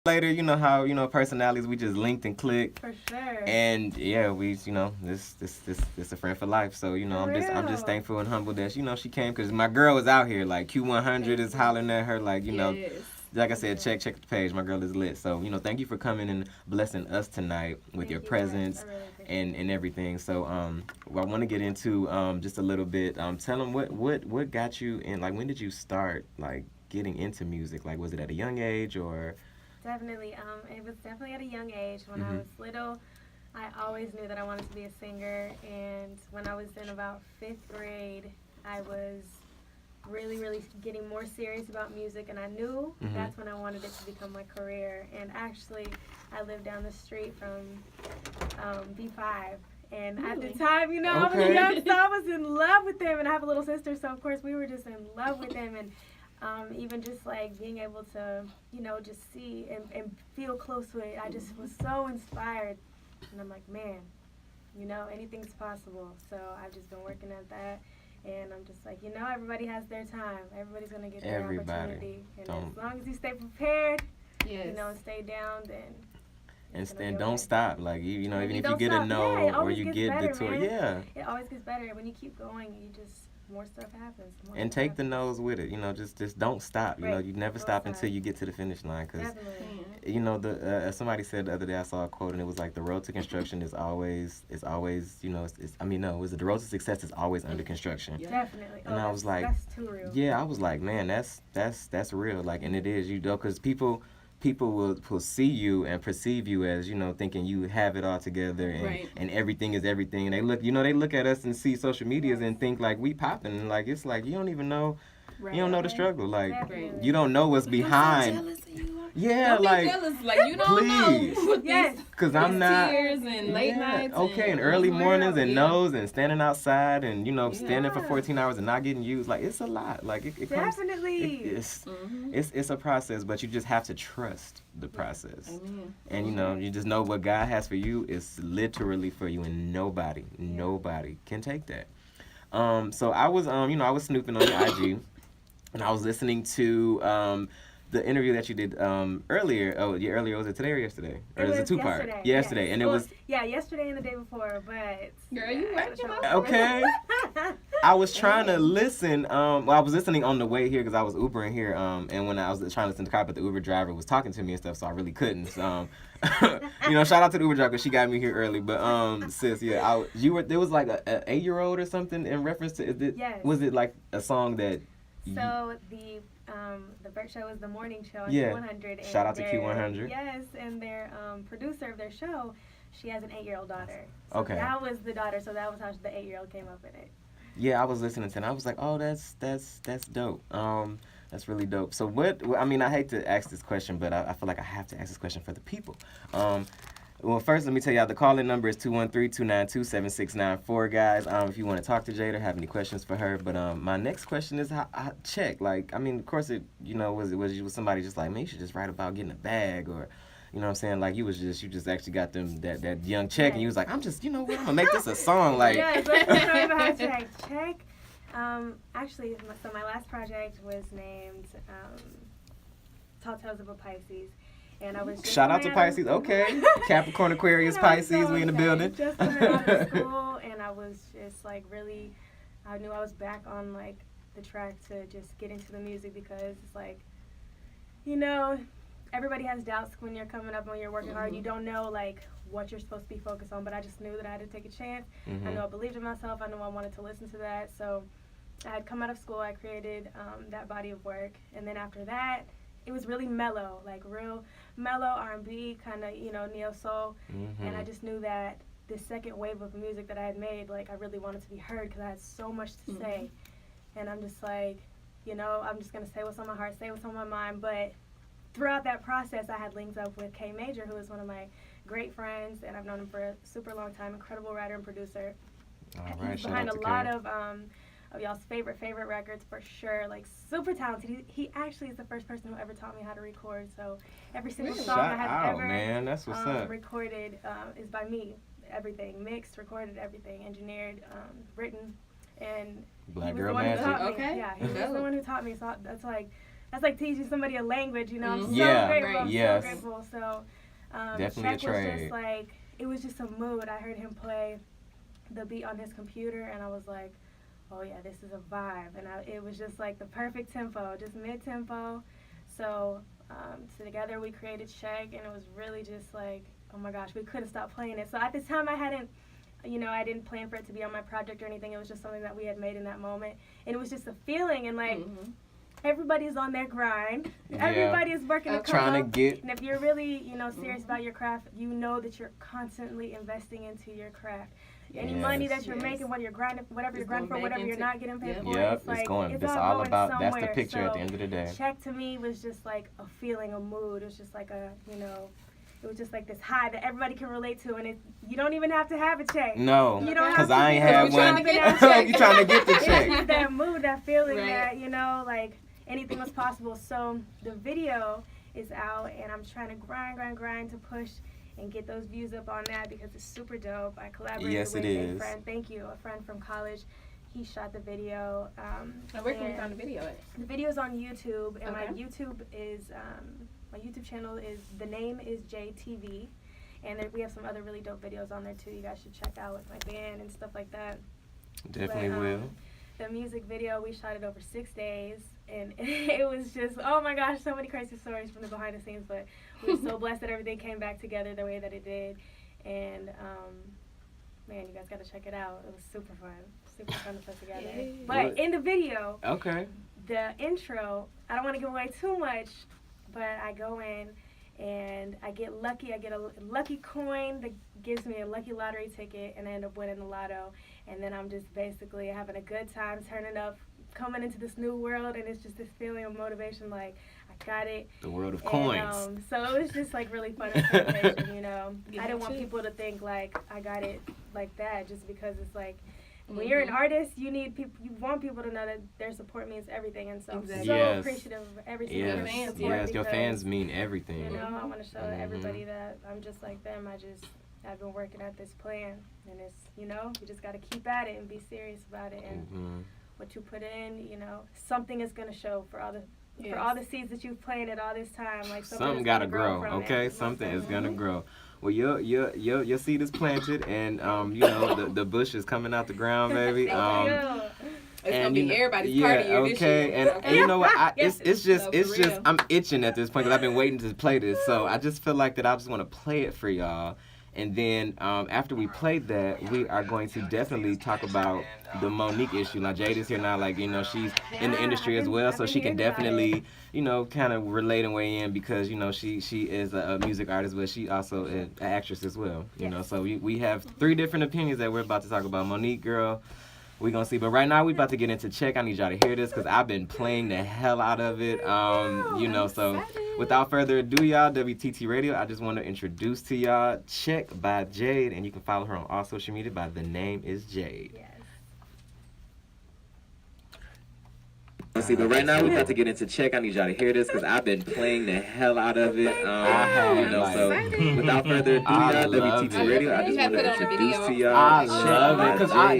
later, you know how personalities, we just linked and clicked. For sure. And yeah, we this a friend for life. So I'm just real. thankful and humbled that she came, because my girl was out here like Q100 is hollering at her like Yes. like I said, check the page. My girl is lit. So thank you for coming and blessing us tonight with Thank your you, guys. presence I really appreciate and everything. So I want to get into just a little bit. Tell them what got you in, like, when did you start like getting into music? Like, was it at a young age or? Definitely. It was definitely at a young age. When I Mhm. was little, I always knew that I wanted to be a singer. And when I was in about fifth grade, I was really, really getting more serious about music. And I knew that's when I wanted it to become my career. And actually, I lived down the street from B5. And at the Really? time, I was Okay. young, so I was in love with him. And I have a little sister, so of course we were just in love with him. And even just like being able to, just see and feel close to it, I just was so inspired. And I'm like, man, anything's possible. So I've just been working at that. And I'm just like, everybody has their time. Everybody's going to get their Everybody. opportunity. And Don't- as long as you stay prepared, Yes. and stay down, then it's gonna And be don't okay. stop. Like even And if you don't get a stop. no Yeah, it or always you gets get better, the tour, man. yeah. It always gets better. When you keep going, more stuff happens. And take the no's with it. Just don't stop. Right. You never Don't stop stop. until you get to the finish line. Because Definitely. somebody said the other day, I saw a quote, and it was like the road to construction is always no, was it the road to success is always under construction. Yeah. Definitely. And I was like, that's too real. Yeah, I was like, man, that's real. Like, and it is, because people will see you and perceive you as thinking you have it all together, and Right. and everything is everything. And they look at us and see social medias and think like we popping, and like it's like you don't even know. Right. You don't know the struggle. Like, Definitely. you don't know what's behind. I'm so jealous of you. Yeah, Don't like, be jealous. Like, you don't please. know. Yes. because I'm not. Tears and late Yeah, nights. okay, and early Real, mornings and yeah. no's and standing outside and standing for Yeah. 14 hours and not getting used. Like, it's a lot. Like, it comes. Definitely. It's a process, but you just have to trust the process. Amen. And you just know what God has for you is literally for you, and nobody can take that. So I was I was snooping on your IG, and I was listening to the interview that you did earlier. Oh, yeah, earlier. Was it today or yesterday? Or It was was a two-part? yesterday. Yesterday, yes. and it Well, was yeah, yesterday and the day before, but Girl, you working on okay. I was trying to listen. Well, I was listening on the way here because I was Ubering here. And when I was trying to listen to the car, but the Uber driver was talking to me and stuff, so I really couldn't. So, shout out to the Uber driver because she got me here early. But sis, yeah, there was like a 8-year-old or something in reference to. Yes. Was it like a song that? So the Burt Show is the morning show on Yeah. Q100. And Shout out to Q100. Yes, and their producer of their show, she has an 8-year-old daughter. So Okay. that was the daughter. So that was how the 8-year-old came up in it. Yeah, I was listening to it and I was like, oh, that's dope. That's really dope. So I hate to ask this question, but I feel like I have to ask this question for the people. Well, first, let me tell y'all, the call-in number is 213-292-7694, guys. If you want to talk to Jade or have any questions for her. But my next question is, check. Like, of course, was somebody just like, man, you should just write about getting a bag, or, you know what I'm saying? Like, you just actually got them that young check, and you was like, I'm just, I'm going to make this a song. Like, Yes, let's talk about check. Actually, so my last project was named Tall Tales of a Pisces. And I was just shout out to coming Pisces. Okay. Capricorn, Aquarius, Pisces, so we in the excited. building. Just coming out of school, and I was just like really, I knew I was back on like the track to just get into the music, because it's like, everybody has doubts when you're coming up, when you're working hard. You don't know like what you're supposed to be focused on, but I just knew that I had to take a chance. I knew I believed in myself. I knew I wanted to listen to that. So I had come out of school. I created that body of work, and then after that, it was really mellow, like real mellow R&B, kind of, neo soul. And I just knew that this second wave of music that I had made, like I really wanted to be heard because I had so much to say. And I'm just like, I'm just going to say what's on my heart, say what's on my mind. But throughout that process, I had links up with K Major, who is one of my great friends, and I've known him for a super long time, incredible writer and producer. All right, He's shout behind out a to lot Kay. of y'all's favorite records for sure. Like super talented. He actually is the first person who ever taught me how to record. So every single song Shout I have out, ever man. That's what's up. recorded is by me. Everything mixed, recorded, everything engineered, written, and Black he was Girl the one Magic. who taught me. Okay. Yeah, he was the one who taught me. So that's like that's like teaching somebody a language, you know. I'm so Yeah, grateful. I'm yes. so grateful. So Definitely Shaq a trade. was just like, it was just a mood. I heard him play the beat on his computer, and I was like, oh yeah, this is a vibe. And it was just like the perfect tempo, just mid-tempo. So together we created Shaq, and it was really just like, oh my gosh, we couldn't stop playing it. So at this time I didn't plan for it to be on my project or anything. It was just something that we had made in that moment. And it was just a feeling, and like, everybody's on their grind. Yeah. Everybody is working to come Trying to up. get. And if you're really, serious about your craft, you know that you're constantly investing into your craft. Any money that you're making, whether you're grinding, whatever you're grinding for, whatever you're not getting paid for, Yep, it's like, it's all all going about, somewhere. that's the picture So at the end of the day. Check to me was just like a feeling, a mood. It was just like it was just like this high that everybody can relate to, and you don't even have to have a check. No, You don't because have to I ain't be- had you trying one. to get that check. You trying to get the It's check. just that mood, that feeling Right. that, like anything was possible. So the video is out, and I'm trying to grind to push and get those views up on that because it's super dope. I collaborated Yes, with it a is. friend. Thank you, a friend from college. He shot the video. Where can we and find the video at? The video's on YouTube, and Okay. my YouTube channel is, the name is JTV, and we have some other really dope videos on there too. You guys should check out with my band and stuff like that. Definitely But, will. The music video, we shot it over 6 days, and it was just, oh my gosh, so many crazy stories from the behind the scenes, but we were so blessed that everything came back together the way that it did, and man, you guys got to check it out. It was super fun to put together. Yay. But in the video, Okay. the intro, I don't want to give away too much, but I go in and I get lucky. I get a lucky coin that gives me a lucky lottery ticket, and I end up winning the lotto. And then I'm just basically having a good time, turning up, coming into this new world, and it's just this feeling of motivation, like, I got it. The world of And, coins. so it was just like really fun celebration, Yeah, I didn't want too. people to think like I got it like that, just because it's like, when you're an artist, you want people to know that their support means everything, and so I'm Exactly. so Yes. appreciative of every single Yes, person's support. yes, your because, fans mean everything. I want to show Mhm. everybody that I'm just like them. I've been working at this plan, and it's, you just got to keep at it and be serious about it, and Mhm. what you put in, something is going to show for all the Yes. for all the seeds that you've planted all this time. Like Something is gotta gonna grow, from okay? it. Something is gonna grow. Well, your seed is planted, and the bush is coming out the ground, baby. Thank you. It's gonna and be you know- everybody's party year this okay, year. and you know what? Yes. It's just No, for real. I'm itching at this point because I've been waiting to play this, so I just feel like that I just want to play it for y'all. And then after we played that, we are going to definitely talk about the Monique issue. Now Jade is here now, like she's in the industry as well, so she can definitely kind of relate and weigh in because she is a music artist, but she also is an actress as well. So we have 3 different opinions that we're about to talk about. Monique, girl. We're going to see. But right now, we about to get into Check. I need y'all to hear this because I've been playing the hell out of it. So without further ado, y'all, WTT Radio, I just want to introduce to y'all Check by Jade. And you can follow her on all social media by the name is Jade. Yes. Let's see, but right now we about to get into Check. I need y'all to hear this because I've been playing the hell out of it. So without further ado, y'all, WTT Radio, I just want to introduce to y'all. I love it because I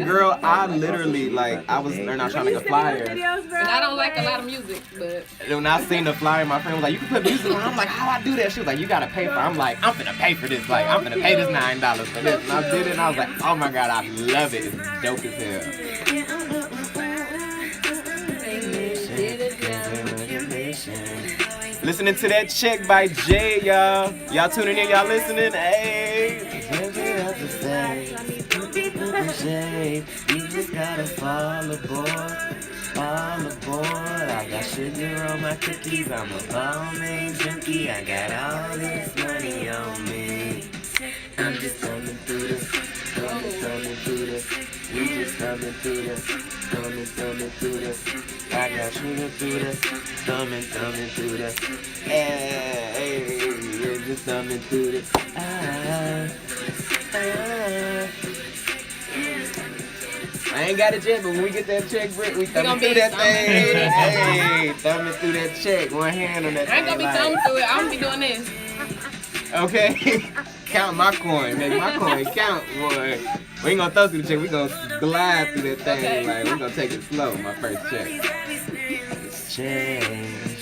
literally I was not trying to get a flyer. Videos, bro. And I don't like a lot of music, but When I seen the flyer, my friend was like, "You can put music on." I'm like, "How I do that?" She was like, "You gotta pay for it." I'm like, "I'm finna pay for this. Like, I'm finna pay this $9 for this." And I did it, and I was like, "Oh my god, I love it. It's dope as hell." Listening to that Check by Jay, y'all. Y'all tuning in, y'all listening? Hey. Jay, you just gotta fall aboard. All aboard. I got sugar on my cookies. I'm a ball-main junkie. I got all this money on me. I'm just coming through this. Coming through this. We just coming through this. Coming through this. I got sugar through this. Coming through this. Hey, we're just coming through this. I ain't got it yet, but when we get that check, Britt, we thumbing through that thing. Hey, thumbing through that check. One hand on that thing. I ain't gonna be thumbing through it. I'm gonna be doing this. Okay. Count my coin. Make my coin count, boy. We ain't gonna throw through the check. We gonna glide through that thing. Okay. Like, we gonna take it slow, my first check. It's change.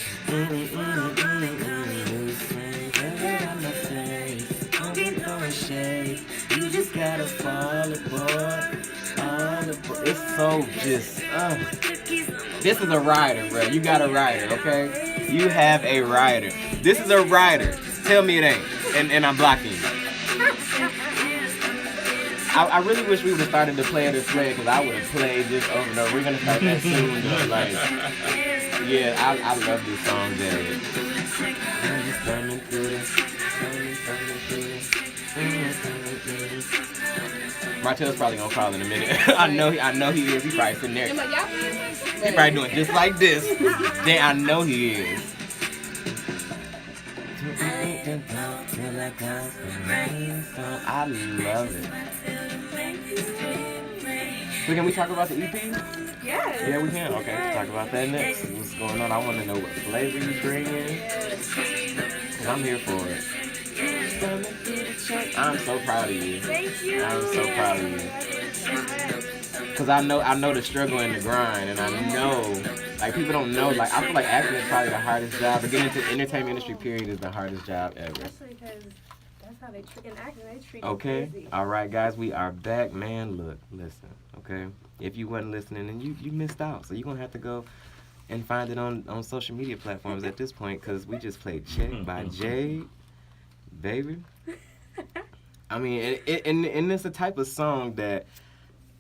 You gotta fall aboard. All aboard. It's so just. This is a rider, bro. You got a rider, okay? You have a rider. This is a rider. Tell me it ain't. And I'm blocking you. I really wish we would have started to play this way because I would have played this over and over. We're gonna start that soon, though. Like, yeah, I love this song, Jade. Martell's probably gonna call in a minute. I know he is. He's probably sitting there. He's probably doing just like this. Then I know he is. I love it. So can we talk about the EP? Yeah. Yeah, we can. Okay, let's talk about that next. What's going on? I want to know what flavor you bringing. Cause I'm here for it. I'm so proud of you. Thank you. I'm so proud of you. Cause I know the struggle and the grind, and I know like people don't know. Like I feel like acting is probably the hardest job, but getting into the entertainment industry period is the hardest job ever. Especially because that's how they treat in acting. They treat Okay. you crazy. All right, guys, we are back. Man, look, listen. Okay, if you wasn't listening, then you missed out. So you're gonna have to go and find it on social media platforms at this point, cause we just played "Check" by Jade, baby. I mean, and it's a type of song that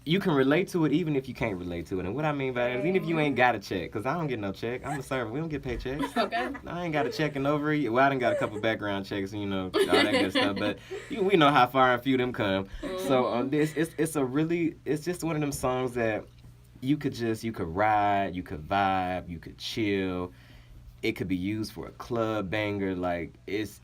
you can relate to it even if you can't relate to it. And what I mean by that is even if you ain't got a check, because I don't get no check. I'm a server. We don't get paychecks. Okay. I ain't got a check in over a year. Well, I done got a couple background checks and, all that good stuff. But we know how far and few them come. So it's just one of them songs that you could ride, you could vibe, you could chill. It could be used for a club banger. Like it's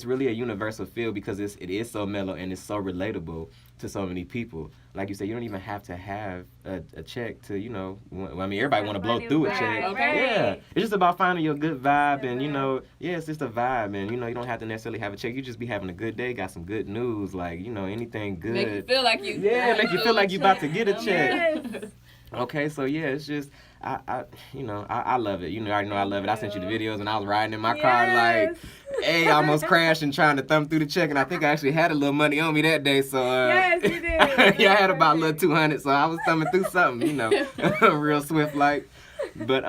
really a universal feel because it is so mellow and it's so relatable to so many people. Like you said, you don't even have to have a check to, everybody want to blow through a check. Okay. Yeah. It's just about finding your good vibe and, it's just a vibe and, you don't have to necessarily have a check. You just be having a good day, got some good news, like, anything good. Make you feel like you. Yeah, make you feel like you about to get a check. Yes. Okay, so yeah, it's just I love it. You already know I love it. I sent you the videos and I was riding in my car like, hey, I almost crashed and trying to thumb through the check, and I think I actually had a little money on me that day. So Yes, you did. yeah, I had about a little 200, so I was thumbing through something, real swift like. But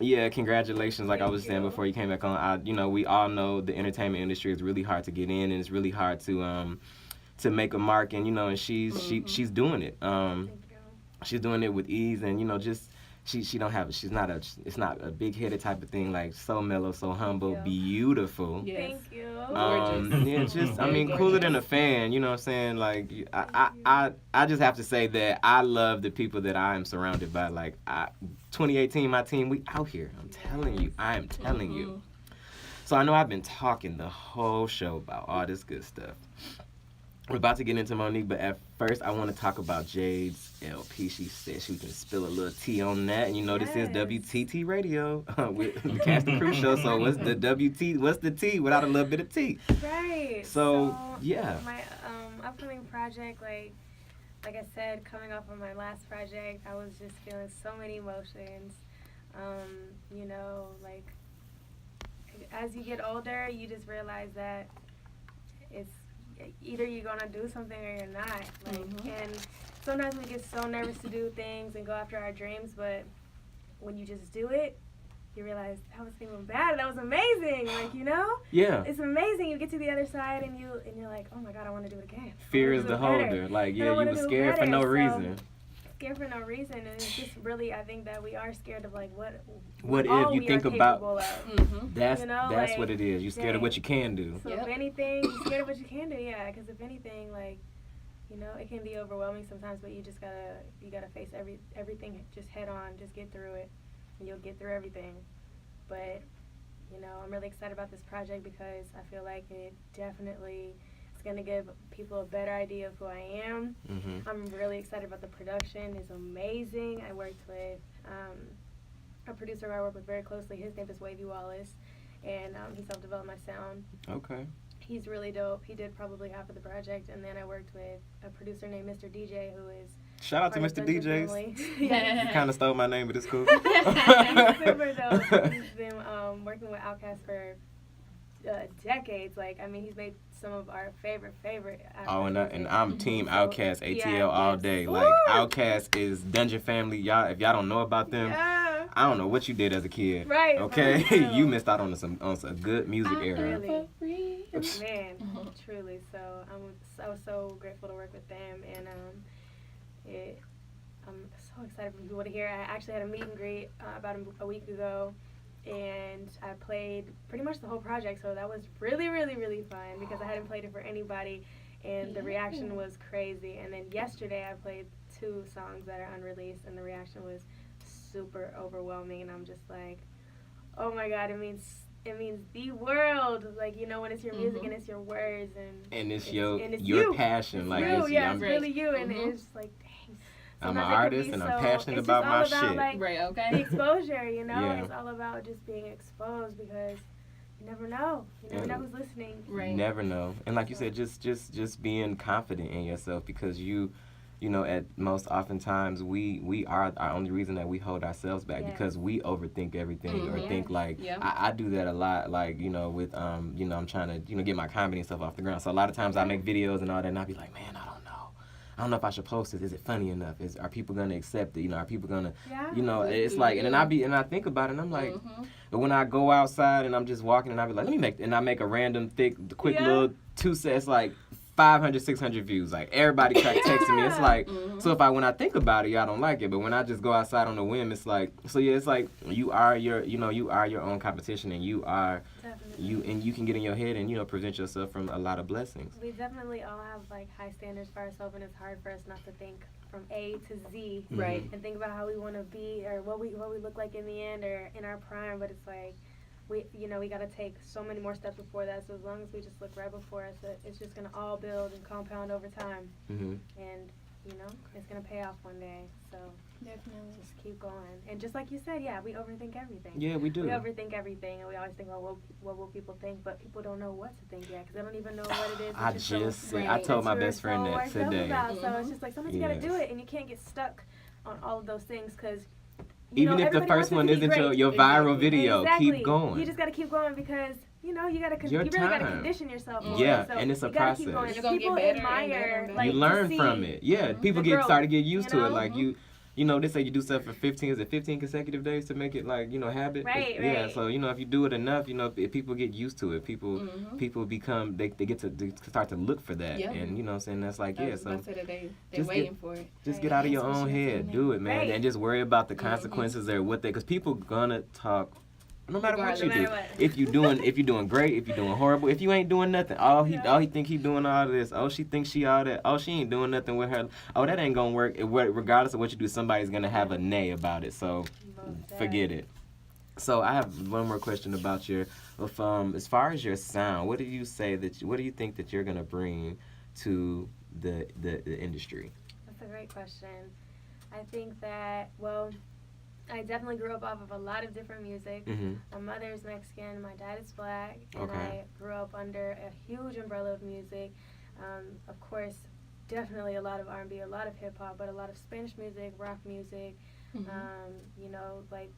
yeah, congratulations. Like I was saying before you came back on, we all know the entertainment industry is really hard to get in, and it's really hard to make a mark, and and she's doing it. She's doing it with ease, and she's not a big-headed type of thing, like so mellow, so humble, beautiful. Yes. Thank you. Yeah, just cooler than a fan. You know what I'm saying? Like I just have to say that I love the people that I am surrounded by. Like 2018, my team, we out here. I'm telling you, I am telling you. So I know I've been talking the whole show about all this good stuff. We're about to get into Monique, but at first I want to talk about Jade's LP. She said she can spill a little tea on that. And this is WTT Radio with the Cast and Crew Show. So what's the T without a little bit of tea? Right. So yeah. My upcoming project, like I said, coming off of my last project, I was just feeling so many emotions. Like as you get older, you just realize that it's either you're gonna do something or you're not. And sometimes we get so nervous to do things and go after our dreams, but when you just do it, you realize that was even bad. That was amazing. Yeah. It's amazing. You get to the other side and you're like, oh my God, I want to do it again. Fear is the holder. Like you were scared for no reason. Scared for no reason, and it's just really, I think that we are scared of like what if you think about that's like, what it is. You're scared of what you can do. So if anything, you're scared of what you can do, because if anything, like it can be overwhelming sometimes, but you just gotta face everything just head on, just get through it, and you'll get through everything. But I'm really excited about this project because I feel like it definitely is going to give people a better idea of who I am. I'm really excited about the production. It's amazing. I worked with a producer who I work with very closely. His name is Wavy Wallace, and he self-developed my sound. Okay. He's really dope. He did probably half of the project, and then I worked with a producer named Mr. DJ, who is shout out to Mr. DJs. You kind of stole my name, but it's cool. He's super dope. He's been working with Outkast for decades. Like, I mean, he's made some of our favorite. Oh, and I'm Team So, Outkast, ATL yeah, all yes. day. Woo! Like Outkast is Dungeon Family. Y'all, if y'all don't know about them, Yeah. I don't know what you did as a kid. Right. Okay, for real. you missed out on some good music era. Really. Man, truly. So I was so grateful to work with them, and I'm so excited for people to hear. I actually had a meet and greet about a week ago, and I played pretty much the whole project. So that was really, really, really fun because I hadn't played it for anybody, and the reaction was crazy. And then yesterday I played 2 songs that are unreleased, and the reaction was super overwhelming. And I'm just like, oh my God, it means the world. Like, you know, when it's your music and it's your words and it's your your passion. It's like you, it's it's really you, and it's just like, dang. I'm an Sometimes it can artist be and so, I'm passionate it's about just my all about, shit. Like, Right, okay. the exposure, you know? Yeah. It's all about just being exposed because you never know. You never know who's listening. Right. You never know. And like you said, just being confident in yourself, because you know, at most oftentimes we are our only reason that we hold ourselves back, because we overthink everything or think like I do that a lot, like, you know, with you know, I'm trying to, you know, get my comedy and stuff off the ground. So a lot of times I make videos and all that, and I'll be like, man, I don't know if I should post this. Is it funny enough? Are people gonna accept it? You know, are people gonna, you know, it's like, and then I think about it, and I'm like, but when I go outside and I'm just walking, and I be like, I make a random quick little 2 sets, like 500, 600 views. Like, everybody texting me. It's like, so when I think about it, y'all don't like it, but when I just go outside on a whim, it's like, so yeah, it's like you are your own competition, and you can get in your head and, you know, prevent yourself from a lot of blessings. We definitely all have like high standards for ourselves, and it's hard for us not to think from A to Z, right? And think about how we want to be or what we look like in the end or in our prime. But it's like we got to take so many more steps before that. So as long as we just look right before us, it's just gonna all build and compound over time, and you know, it's gonna pay off one day. So definitely just keep going. And just like you said, we overthink everything. Yeah, we do. We overthink everything, and we always think, well, what will people think? But people don't know what to think yet, because they don't even know what it is. I told my best friend that today. So it's just like sometimes you gotta do it, and you can't get stuck on all of those things, because even if the first one isn't your viral video, keep going. You just gotta keep going, because you know, you really gotta condition yourself. Yeah, and it's a process. You're gonna people get better admire, like, you learn from it. Yeah, people start to get used to it. Like you know, they say you do stuff for 15 consecutive days to make it, like, you know, habit. Right. Yeah, so, you know, if you do it enough, you know, if people get used to it, people become, they get to start to look for that. And, you know what I'm saying, that's like, so they're waiting for it. Just get out of your own head. Do it, man. And just worry about the consequences or what because people gonna talk. No matter what you do, if you're doing great, if you're doing horrible, if you ain't doing nothing, he think he doing all this. Oh, she thinks she all that. Oh, she ain't doing nothing with her. Oh, that ain't gonna work. Regardless of what you do, somebody's gonna have a nay about it. So forget it. So I have one more question about your, as far as your sound. What do you think that you're gonna bring to the industry? That's a great question. I think that, well, I definitely grew up off of a lot of different music. My mother's Mexican, my dad is black, and I grew up under a huge umbrella of music. Of course, definitely a lot of R&B, a lot of hip-hop, but a lot of Spanish music, rock music, you know, like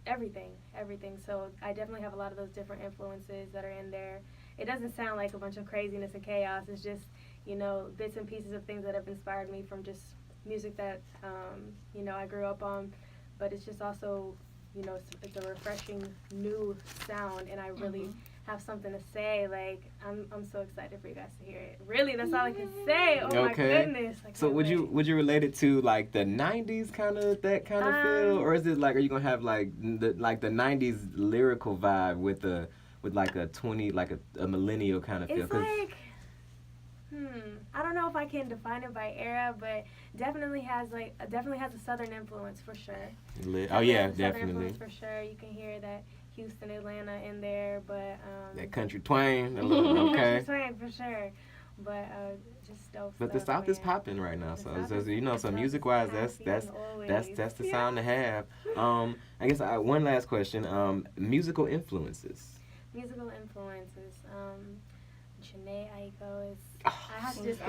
everything. So I definitely have a lot of those different influences that are in there. It doesn't sound like a bunch of craziness and chaos. It's just, you know, bits and pieces of things that have inspired me from just music that, you know, I grew up on. But it's just also, you know, it's a refreshing new sound, and I really have something to say. Like, I'm so excited for you guys to hear it. Really, that's all I can say. Oh my goodness! So would you relate it to like the '90s kind of feel, or is it like, are you gonna have like the '90s lyrical vibe with a 20 like a millennial kind of feel? It's like, I don't know if I can define it by era, but definitely has a southern influence for sure. Oh yeah, definitely. Southern influence for sure. You can hear that Houston, Atlanta in there, but that country twang, a little, okay. Country twang for sure, but just dope. But the South is popping right now, so you know, so music wise, that's the sound to have. I guess one last question. Musical influences. Janae Aiko is. I have to just.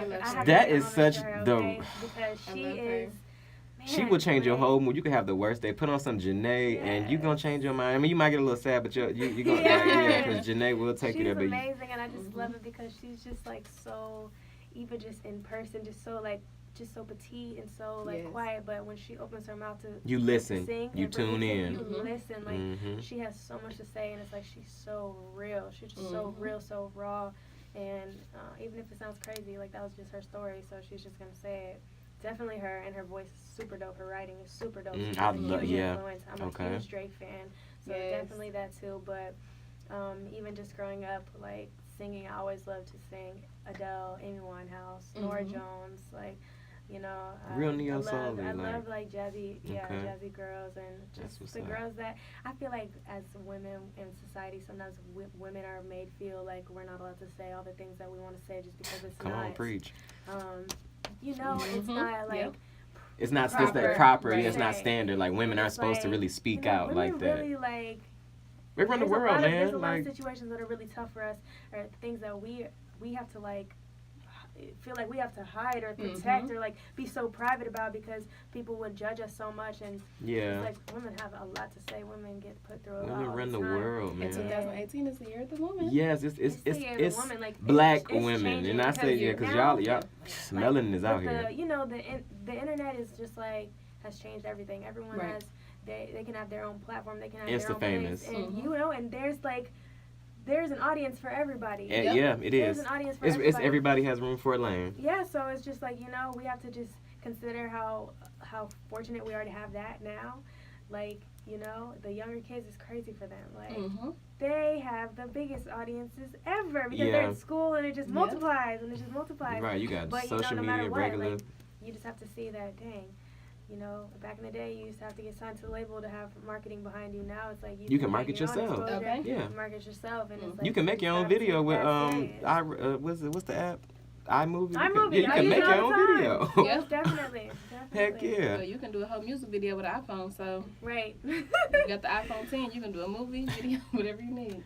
That is such the. Because she is. She will change your whole mood. You can have the worst day. Put on some Janae, and you gonna change your mind. I mean, you might get a little sad, but you gonna because Janae will take you there. She's amazing, and I just love it because she's just like so, even just in person, just so like. Just so petite and so like quiet, but when she opens her mouth to you listen, sing, you tune in, you listen. Like she has so much to say, and it's like she's so real. She's just so real, so raw, and even if it sounds crazy, like that was just her story, so she's just gonna say it. Definitely her, and her voice is super dope. Her writing is super dope. She's a huge influence. I'm a huge Drake fan, so definitely that too. But even just growing up, like singing, I always loved to sing Adele, Amy Winehouse, Nora Jones, like. You know, real neo soul. I love like jazzy, jazzy girls, and just the girls that I feel like as women in society, sometimes women are made feel like we're not allowed to say all the things that we want to say just because it's Come on, preach. You know, it's not like. It's not proper. It's not standard. Like women aren't supposed to really speak out like that. Really like. We run the world, man. There's a lot of situations that are really tough for us, or things that we have to like. Feel like we have to hide or protect or like be so private about because people would judge us so much, and it's like women have a lot to say. Women get put through a lot. Women run the world, man. And 2018 is the year of the woman. Yes, it's the year of the woman. Like, black women, and I say because y'all melanin is out here. You know, the internet is just like has changed everything. Everyone has they can have their own platform. They can have their own famous, and you know, and there's an audience for everybody. Yeah, it is. There's an audience for everybody. It's everybody has room for a lane. Yeah, so it's just like, you know, we have to just consider how fortunate we already have that now. Like, you know, the younger kids is crazy for them. Like, they have the biggest audiences ever because they're in school and it just multiplies and it just multiplies. Right, you got social no media, regular. Like, you just have to see that, dang. You know, back in the day, you used to have to get signed to the label to have marketing behind you. Now it's like you can market yourself. Okay. Yeah, market yourself, and it's like you can make your own video with what's the app? iMovie. You can make your own video. Yes, definitely. Heck yeah. Well, you can do a whole music video with an iPhone, so right. You got the iPhone 10, you can do a movie video, whatever you need,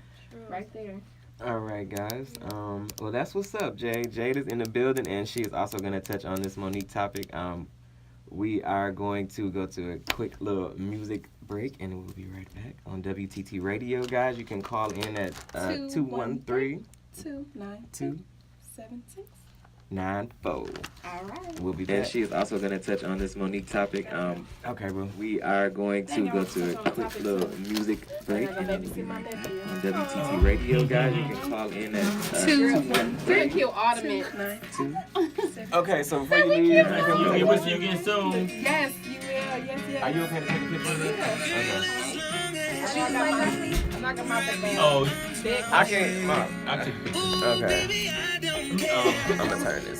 right there. All right, guys. Well, that's what's up, Jade. Jade is in the building, and she is also going to touch on this Monique topic. We are going to go to a quick little music break, and we'll be right back on WTT Radio, guys. You can call in at 213-292-74. 94. All right. We'll be back. And she is also going to touch on this Monique topic. Okay, bro. We are going to go to a quick little music break on WTT Radio, guys. You can call in at 213. Okay, so before you leave, you will see you again soon. Yes, you will. Yes. Are you okay to take a picture of this? Okay. I'm not gonna mouth that bad. Oh, I can't. Mom. I'll take a picture. Okay. I'm gonna turn this.